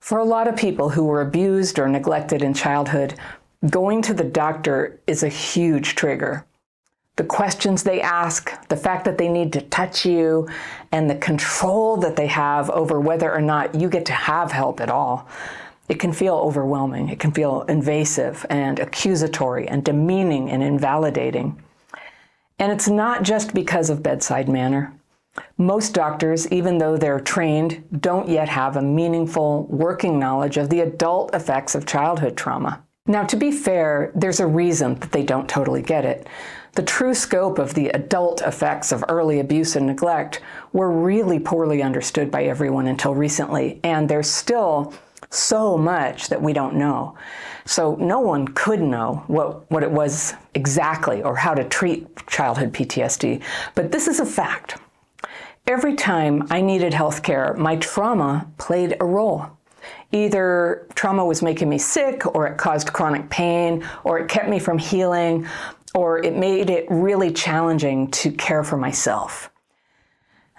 For a lot of people who were abused or neglected in childhood, going to the doctor is a huge trigger. The questions they ask, the fact that they need to touch you, and the control that they have over whether or not you get to have help at all, it can feel overwhelming. It can feel invasive and accusatory and demeaning and invalidating. And it's not just because of bedside manner. Most doctors, even though they're trained, don't yet have a meaningful working knowledge of the adult effects of childhood trauma. Now, to be fair, there's a reason that they don't totally get it. The true scope of the adult effects of early abuse and neglect were really poorly understood by everyone until recently, and there's still so much that we don't know. So no one could know what it was exactly or how to treat childhood PTSD, but this is a fact. Every time I needed health care, my trauma played a role. Either trauma was making me sick, or it caused chronic pain, or it kept me from healing, or it made it really challenging to care for myself.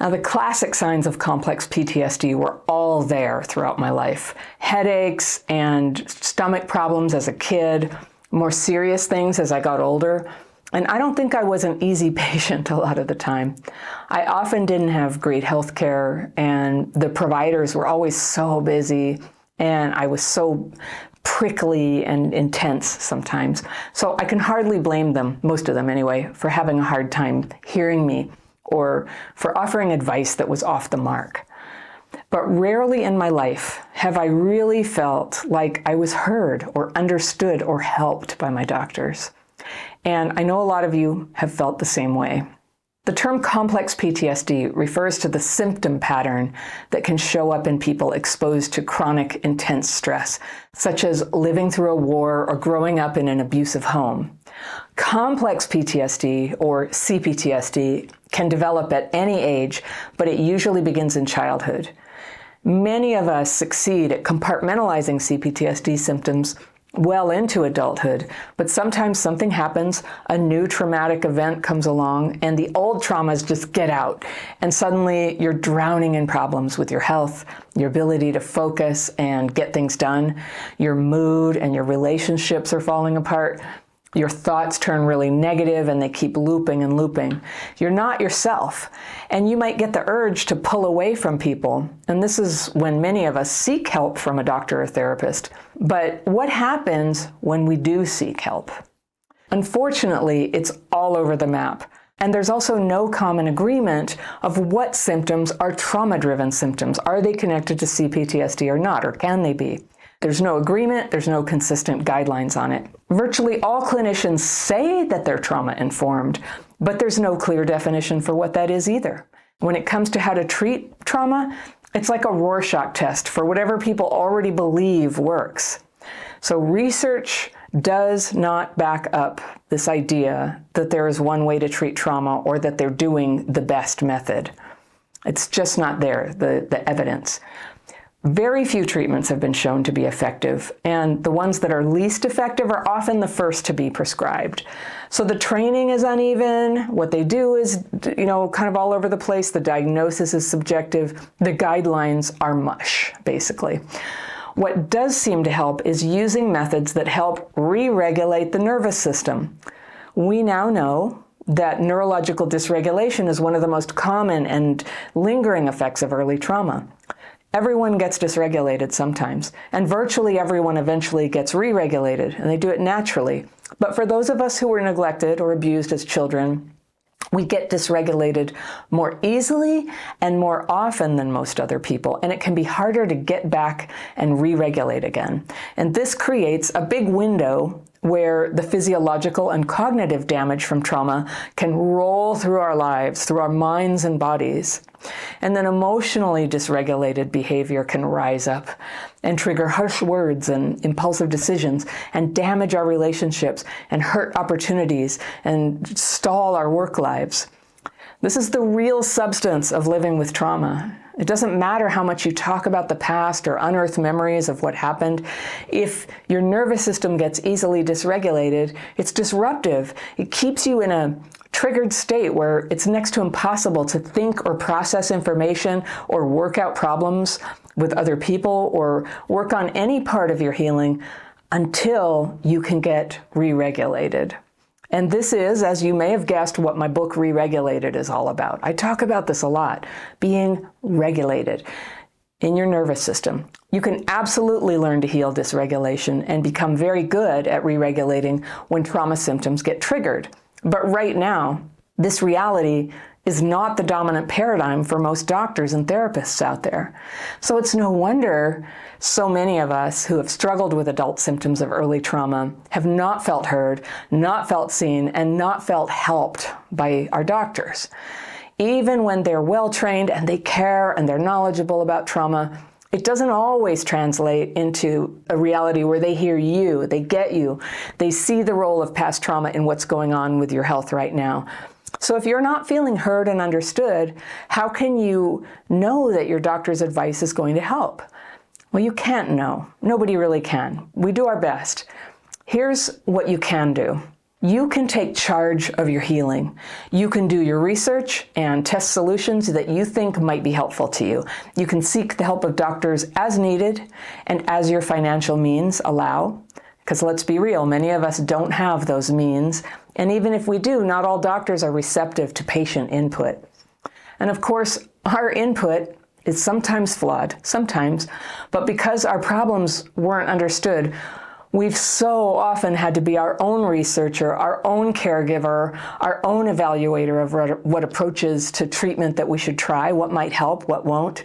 Now, the classic signs of complex PTSD were all there throughout my life. Headaches and stomach problems as a kid, more serious things as I got older. And I don't think I was an easy patient a lot of the time. I often didn't have great health care, and the providers were always so busy, and I was so prickly and intense sometimes. So I can hardly blame them, most of them anyway, for having a hard time hearing me or for offering advice that was off the mark. But rarely in my life have I really felt like I was heard or understood or helped by my doctors. And I know a lot of you have felt the same way. The term complex PTSD refers to the symptom pattern that can show up in people exposed to chronic, intense stress, such as living through a war or growing up in an abusive home. Complex PTSD, or CPTSD, can develop at any age, but it usually begins in childhood. Many of us succeed at compartmentalizing CPTSD symptoms well into adulthood, but sometimes something happens, a new traumatic event comes along, and the old traumas just get out, and suddenly you're drowning in problems with your health, your ability to focus and get things done, your mood and your relationships are falling apart, your thoughts turn really negative and they keep looping and looping. You're not yourself, and you might get the urge to pull away from people, and this is when many of us seek help from a doctor or therapist. But what happens when we do seek help? Unfortunately, it's all over the map, and there's also no common agreement of what symptoms are trauma-driven symptoms. Are they connected to CPTSD or not, or can they be? There's no agreement, there's no consistent guidelines on it. Virtually all clinicians say that they're trauma-informed, but there's no clear definition for what that is either. When it comes to how to treat trauma, it's like a Rorschach test for whatever people already believe works. So research does not back up this idea that there is one way to treat trauma or that they're doing the best method. It's just not there, the evidence. Very few treatments have been shown to be effective, and the ones that are least effective are often the first to be prescribed. So the training is uneven, what they do is, kind of all over the place, the diagnosis is subjective, the guidelines are mush, basically. What does seem to help is using methods that help re-regulate the nervous system. We now know that neurological dysregulation is one of the most common and lingering effects of early trauma. Everyone gets dysregulated sometimes, and virtually everyone eventually gets re-regulated, and they do it naturally. But for those of us who were neglected or abused as children, we get dysregulated more easily and more often than most other people, and it can be harder to get back and re-regulate again. And this creates a big window where the physiological and cognitive damage from trauma can roll through our lives, through our minds and bodies. And then emotionally dysregulated behavior can rise up and trigger harsh words and impulsive decisions and damage our relationships and hurt opportunities and stall our work lives. This is the real substance of living with trauma. It doesn't matter how much you talk about the past or unearth memories of what happened. If your nervous system gets easily dysregulated, it's disruptive. It keeps you in a triggered state where it's next to impossible to think or process information or work out problems with other people or work on any part of your healing until you can get re-regulated. And this is, as you may have guessed, what my book Re-Regulated is all about. I talk about this a lot, being regulated in your nervous system. You can absolutely learn to heal dysregulation and become very good at re-regulating when trauma symptoms get triggered. But right now, this reality is not the dominant paradigm for most doctors and therapists out there. So it's no wonder so many of us who have struggled with adult symptoms of early trauma have not felt heard, not felt seen, and not felt helped by our doctors. Even when they're well-trained and they care and they're knowledgeable about trauma, it doesn't always translate into a reality where they hear you, they get you, they see the role of past trauma in what's going on with your health right now. So if you're not feeling heard and understood, how can you know that your doctor's advice is going to help? Well, you can't know. Nobody really can. We do our best. Here's what you can do. You can take charge of your healing. You can do your research and test solutions that you think might be helpful to you. You can seek the help of doctors as needed and as your financial means allow. Because let's be real, many of us don't have those means. And even if we do, not all doctors are receptive to patient input. And of course, our input is sometimes flawed, sometimes, but because our problems weren't understood, we've so often had to be our own researcher, our own caregiver, our own evaluator of what approaches to treatment that we should try, what might help, what won't.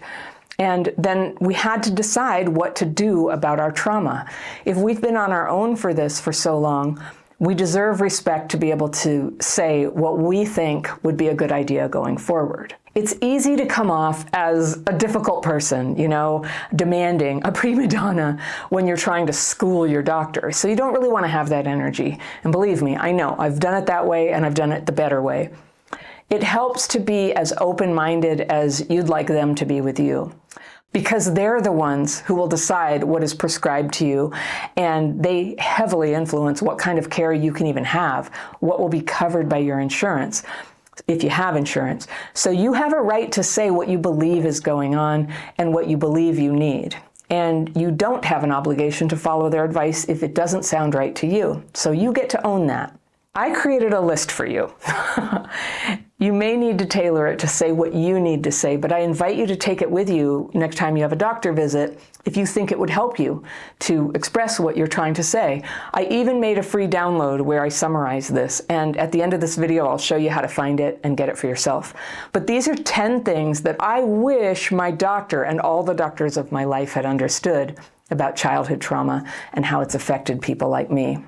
And then we had to decide what to do about our trauma. If we've been on our own for this for so long, we deserve respect to be able to say what we think would be a good idea going forward. It's easy to come off as a difficult person, demanding, a prima donna when you're trying to school your doctor. So you don't really want to have that energy. And believe me, I know, I've done it that way and I've done it the better way. It helps to be as open-minded as you'd like them to be with you, because they're the ones who will decide what is prescribed to you, and they heavily influence what kind of care you can even have, what will be covered by your insurance, if you have insurance. So you have a right to say what you believe is going on and what you believe you need. And you don't have an obligation to follow their advice if it doesn't sound right to you. So you get to own that. I created a list for you. You may need to tailor it to say what you need to say, but I invite you to take it with you next time you have a doctor visit if you think it would help you to express what you're trying to say. I even made a free download where I summarize this, and at the end of this video I'll show you how to find it and get it for yourself. But these are 10 things that I wish my doctor and all the doctors of my life had understood about childhood trauma and how it's affected people like me.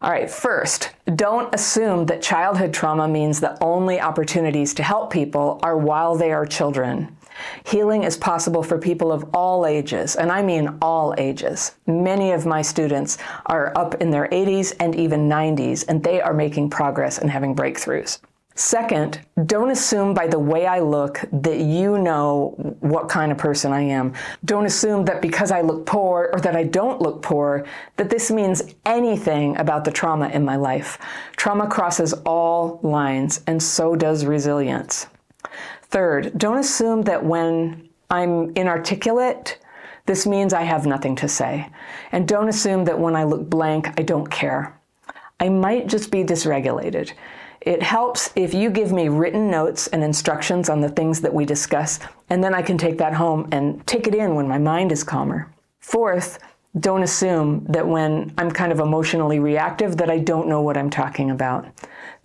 All right, first, don't assume that childhood trauma means the only opportunities to help people are while they are children. Healing is possible for people of all ages, and I mean all ages. Many of my students are up in their 80s and even 90s, and they are making progress and having breakthroughs. Second, don't assume by the way I look that you know what kind of person I am. Don't assume that because I look poor or that I don't look poor, that this means anything about the trauma in my life. Trauma crosses all lines, and so does resilience. Third, don't assume that when I'm inarticulate, this means I have nothing to say. And don't assume that when I look blank, I don't care. I might just be dysregulated. It helps if you give me written notes and instructions on the things that we discuss, and then I can take that home and take it in when my mind is calmer. Fourth, don't assume that when I'm kind of emotionally reactive that I don't know what I'm talking about.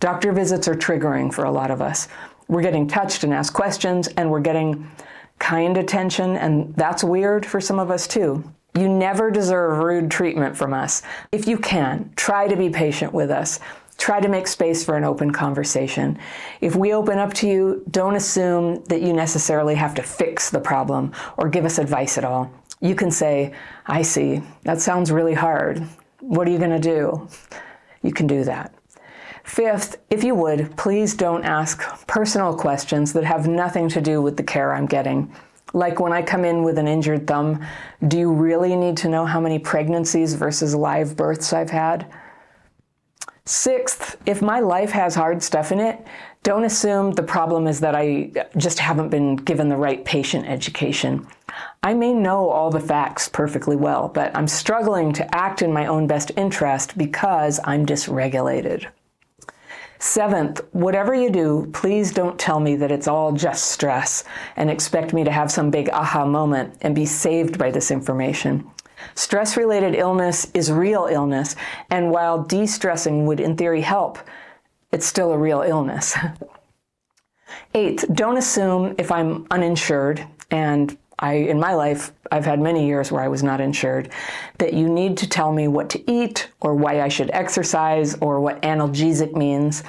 Doctor visits are triggering for a lot of us. We're getting touched and asked questions, and we're getting kind attention, and that's weird for some of us too. You never deserve rude treatment from us. If you can, try to be patient with us. Try to make space for an open conversation. If we open up to you, don't assume that you necessarily have to fix the problem or give us advice at all. You can say, I see, that sounds really hard. What are you going to do? You can do that. Fifth, if you would, please don't ask personal questions that have nothing to do with the care I'm getting. Like when I come in with an injured thumb, do you really need to know how many pregnancies versus live births I've had? Sixth, if my life has hard stuff in it, Don't assume the problem is that I just haven't been given the right patient education. I may know all the facts perfectly well, but I'm struggling to act in my own best interest because I'm dysregulated. Seventh, whatever you do, please don't tell me that it's all just stress and expect me to have some big aha moment and be saved by this information. Stress-related illness is real illness, and while de-stressing would in theory help, it's still a real illness. Eighth, don't assume if I'm uninsured, and in my life, I've had many years where I was not insured, that you need to tell me what to eat or why I should exercise or what analgesic means.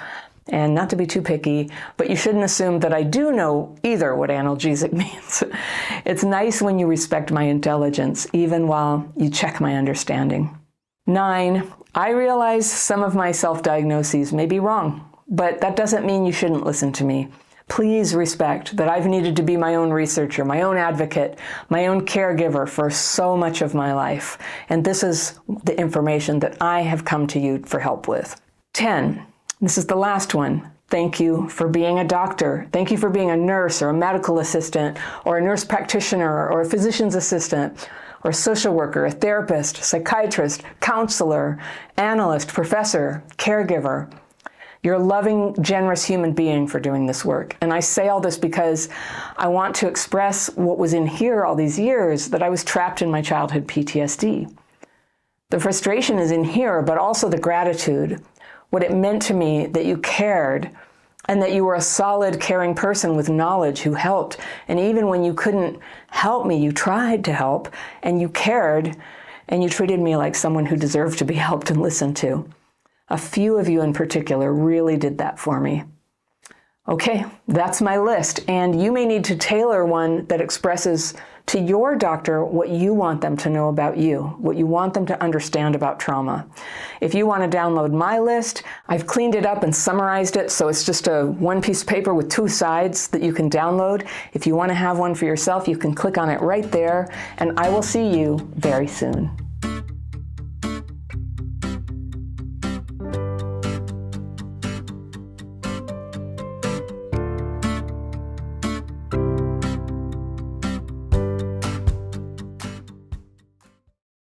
And not to be too picky, but you shouldn't assume that I do know either what analgesic means. It's nice when you respect my intelligence, even while you check my understanding. 9, I realize some of my self-diagnoses may be wrong, but that doesn't mean you shouldn't listen to me. Please respect that I've needed to be my own researcher, my own advocate, my own caregiver for so much of my life. And this is the information that I have come to you for help with. 10, this is the last one. Thank you for being a doctor. Thank you for being a nurse or a medical assistant or a nurse practitioner or a physician's assistant or a social worker, a therapist, psychiatrist, counselor, analyst, professor, caregiver. You're a loving, generous human being for doing this work. And I say all this because I want to express what was in here all these years, that I was trapped in my childhood PTSD. The frustration is in here, but also the gratitude, what it meant to me that you cared and that you were a solid, caring person with knowledge who helped. And even when you couldn't help me, you tried to help and you cared and you treated me like someone who deserved to be helped and listened to. A few of you in particular really did that for me. Okay, that's my list, and you may need to tailor one that expresses to your doctor what you want them to know about you, what you want them to understand about trauma. If you want to download my list, I've cleaned it up and summarized it, so it's just a one piece of paper with 2 sides that you can download. If you want to have one for yourself, you can click on it right there, and I will see you very soon.